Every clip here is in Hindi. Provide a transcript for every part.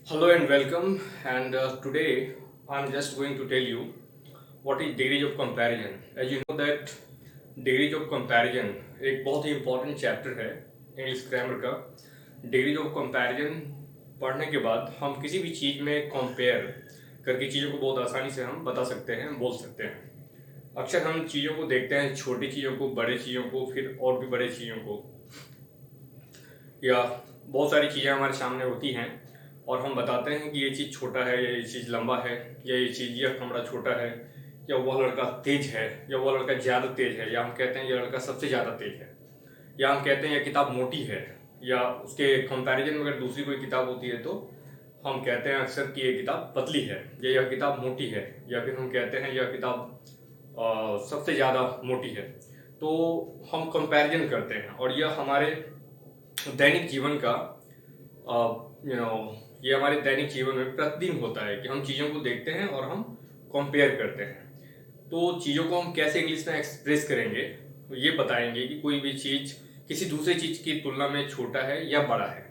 Hello and welcome. And today I'm just going to tell you what is degrees of comparison. As you know that degrees of comparison एक बहुत ही important chapter है इंग्लिश ग्रामर का। डिग्रीज ऑफ कंपैरिजन पढ़ने के बाद हम किसी भी चीज़ में कंपेयर करके चीज़ों को बहुत आसानी से हम बता सकते हैं, बोल सकते हैं। अक्सर हम चीज़ों को देखते हैं, छोटी चीज़ों को, बड़े चीज़ों को, फिर और भी बड़े चीज़ों को, या बहुत सारी चीज़ें हमारे सामने होती हैं और हम बताते हैं कि ये चीज़ छोटा है, या ये चीज़ लंबा है, या ये चीज़ ये कमरा छोटा है, या वह लड़का तेज है, या वह लड़का ज़्यादा तेज है, या हम कहते हैं ये लड़का सबसे ज़्यादा तेज है, या हम कहते हैं ये किताब मोटी है, या उसके कंपैरिजन में अगर दूसरी कोई किताब होती है तो हम कहते हैं अक्सर कि ये किताब पतली है, या यह किताब मोटी है, या फिर हम कहते हैं यह किताब सबसे ज़्यादा मोटी है। तो हम कंपैरिजन करते हैं और यह हमारे दैनिक जीवन का ये हमारे दैनिक जीवन में प्रतिदिन होता है कि हम चीज़ों को देखते हैं और हम कंपेयर करते हैं। तो चीज़ों को हम कैसे इंग्लिश में एक्सप्रेस करेंगे, तो ये बताएंगे कि कोई भी चीज़ किसी दूसरी चीज़ की तुलना में छोटा है या बड़ा है,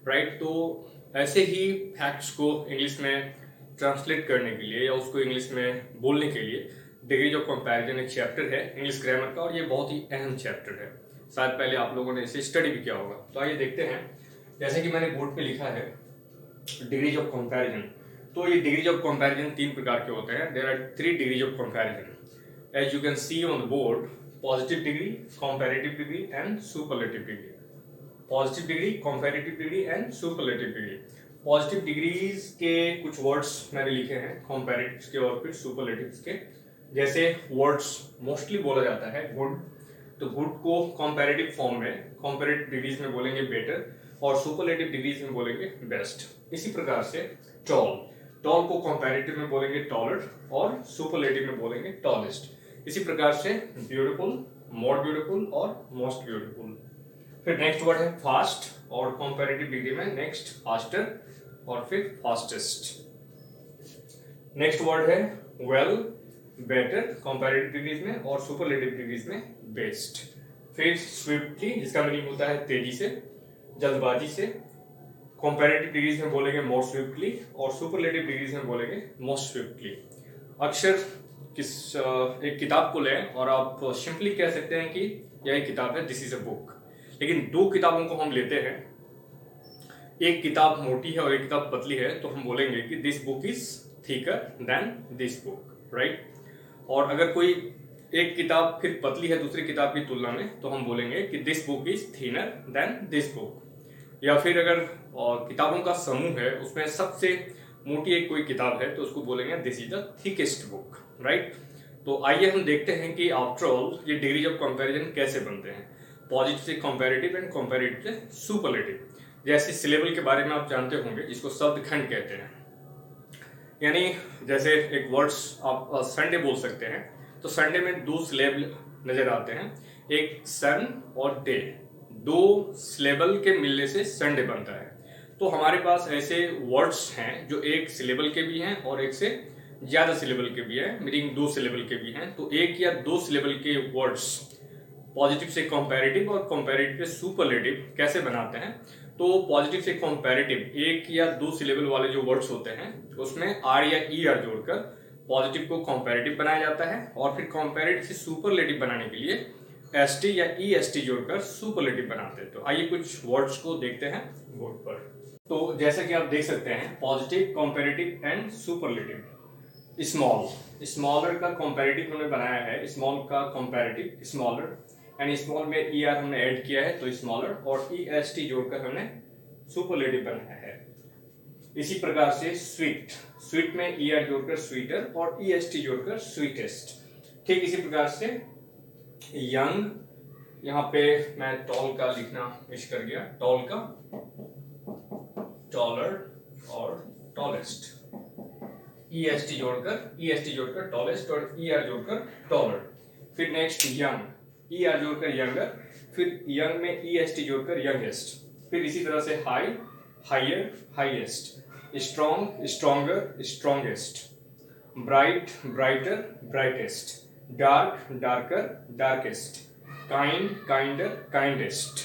राइट। तो ऐसे ही फैक्ट्स को इंग्लिश में ट्रांसलेट करने के लिए या उसको इंग्लिश में बोलने के लिए डिग्रीज ऑफ कंपैरिजन एक चैप्टर है इंग्लिश ग्रामर का, और ये बहुत ही अहम चैप्टर है। शायद पहले आप लोगों ने इसे स्टडी भी किया होगा। तो आइए देखते हैं। जैसे कि मैंने बोर्ड पे लिखा है डिग्रीज ऑफ कंपैरिजन। तो ये डिग्रीज ऑफ कंपैरिजन तीन प्रकार के होते हैं। There are three degrees of comparison as you can see on the board: positive degree, comparative degree and superlative degree. Positive degree, comparative degree and superlative degree. Positive degrees के कुछ वर्ड्स मैंने लिखे हैं, कंपैरेटिव्स के और फिर सुपरलेटिव्स के। जैसे वर्ड्स मोस्टली बोला जाता है गुड, तो गुड को कंपैरेटिव फॉर्म में कंपैरेटिव डिग्रीज में बोलेंगे बेटर, और सुपरलेटिव डिग्रीज में बोलेंगे बेस्ट। इसी प्रकार से टॉल, टॉल को कंपैरेटिव में बोलेंगे टॉलर और सुपरलेटिव में बोलेंगे टॉलेस्ट। इसी प्रकार से ब्यूटीफुल, मोर ब्यूटीफुल और मोस्ट ब्यूटीफुल। फिर नेक्स्ट वर्ड है फास्ट, और कंपैरेटिव डिग्री में नेक्स्ट, फास्टर और फिर फास्टेस्ट। नेक्स्ट वर्ड है वेल, बेटर कंपैरेटिव डिग्रीज में, और सुपरलेटिव डिग्रीज में बेस्ट। फिर स्विफ्टली, जिसका मीनिंग होता है तेजी से, जल्दबाजी से। कंपैरेटिव डिग्रीज में बोलेंगे मोर स्विफ्टली, और सुपरलेटिव डिग्रीज में बोलेंगे मोस्ट स्विफ्टली। अक्सर एक किताब को लें और आप सिंपली कह सकते हैं कि यह किताब है, दिस इज अ बुक। लेकिन दो किताबों को हम लेते हैं, एक किताब मोटी है और एक किताब पतली है, तो हम बोलेंगे कि this book is thicker than this book, right. और अगर कोई एक किताब फिर पतली है दूसरी किताब की तुलना में, तो हम बोलेंगे कि this book is thinner than this book. या फिर अगर किताबों का समूह है, उसमें सबसे मोटी एक कोई किताब है, तो उसको बोलेंगे this is the thickest book, right. तो आइए हम देखते हैं कि आफ्टर ऑल ये डिग्रीज ऑफ कंपैरिजन कैसे बनते हैं, पॉजिटिव से कंपैरेटिव एंड कंपैरेटिव से सुपरलेटिव। जैसे सिलेबल के बारे में आप जानते होंगे, जिसको शब्द खंड कहते हैं। यानी जैसे एक वर्ड्स आप संडे बोल सकते हैं, तो संडे में दो सिलेबल नजर आते हैं, एक सन और डे। दो सिलेबल के मिलने से संडे बनता है। तो हमारे पास ऐसे वर्ड्स हैं जो एक सिलेबल के भी हैं और एक से ज्यादा सिलेबल के भी हैं, मीनिंग दो सिलेबल के भी हैं। तो एक या दो सिलेबल के वर्ड्स पॉजिटिव से कंपैरेटिव और कंपैरेटिव से सुपरलेटिव कैसे बनाते हैं। तो पॉजिटिव से कंपैरेटिव एक या दो सिलेबल वाले जो वर्ड्स होते हैं, उसमें आर या ई आर जोड़कर पॉजिटिव को कंपैरेटिव बनाया जाता है, और फिर कंपैरेटिव से सुपरलेटिव बनाने के लिए एस टी या ई एस टी जोड़कर सुपरलेटिव बनाते हैं। तो आइए कुछ वर्ड्स को देखते हैं बोर्ड पर। तो जैसा कि आप देख सकते हैं, positive, comparative and superlative. Small, smaller का कंपैरेटिव हमने बनाया है, स्मॉल का कंपैरेटिव स्मॉलर, एंड स्मॉल में ई आर हमने ऐड किया है तो स्मॉलर, और ई एस टी जोड़कर हमने सुपरलेटिव बनाया है। इसी प्रकार से स्वीट, स्वीट में ई आर जोड़कर स्वीटर और ई एस टी जोड़कर स्वीटेस्ट। ठीक इसी प्रकार से यंग, यहाँ पे मैं टॉल का लिखना मिस कर गया, टॉल का टॉलर और टॉलेस्ट, ई एस टी जोड़कर टॉलेस्ट और ई आर जोड़कर टॉलर। फिर नेक्स्ट यंग, ई आर जोड़कर यंगर, फिर यंग में ई एस टी जोड़कर यंगेस्ट। फिर इसी तरह से high, higher, highest. Strong, stronger, strongest. Bright, brighter, brightest. Dark, darker, darkest. Kind, kinder, kindest.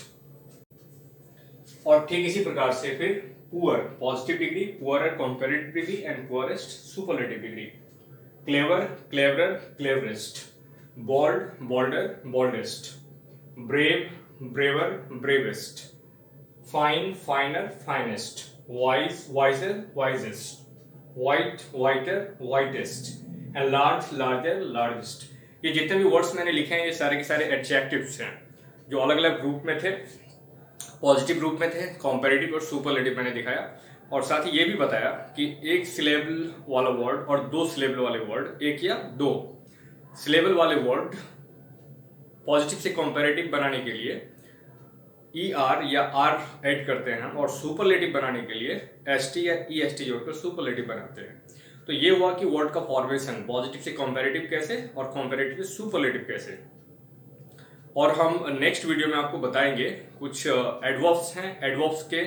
और ठीक इसी प्रकार से फिर poor positive degree, poorer comparative degree and poorest superlative degree. Clever cleverer cleverest. Bold boulder boldest. Brave braver bravest. Fine finer finest. Wise wiser wisest. White whiter whitest and large larger largest. ये जितने भी वर्ड्स मैंने लिखे हैं ये सारे के सारे एडजेक्टिव्स हैं जो अलग अलग ग्रुप में थे, पॉजिटिव ग्रुप में थे, कंपैरेटिव और सुपरलेटिव मैंने दिखाया। और साथ ही ये भी बताया कि एक सिलेबल वाला वर्ड और दो सिलेबल वाले वर्ड, एक या दो सिलेबल वाले वर्ड पॉजिटिव से कंपैरेटिव बनाने के लिए ER या R ऐड करते हैं और सुपरलेटिव बनाने के लिए ST या EST जोड़कर सुपरलेटिव बनाते हैं। तो ये हुआ कि वर्ड का फॉर्मेशन पॉजिटिव से कंपैरेटिव कैसे और कंपैरेटिव से सुपरलेटिव कैसे। और हम नेक्स्ट वीडियो में आपको बताएंगे कुछ एडवर्ब्स हैं, एडवर्ब्स के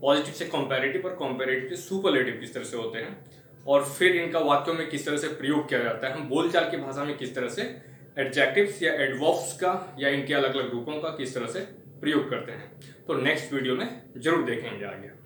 पॉजिटिव से कंपैरेटिव और कंपैरेटिव से सुपरलेटिव किस तरह से होते हैं और फिर इनका वाक्यों में किस तरह से प्रयोग किया जाता है, हम बोलचाल की भाषा में किस तरह से एडजेक्टिव्स या एडवर्ब्स का या इनके अलग अलग रूपों का किस तरह से प्रयोग करते हैं। तो नेक्स्ट वीडियो में जरूर देखेंगे आगे।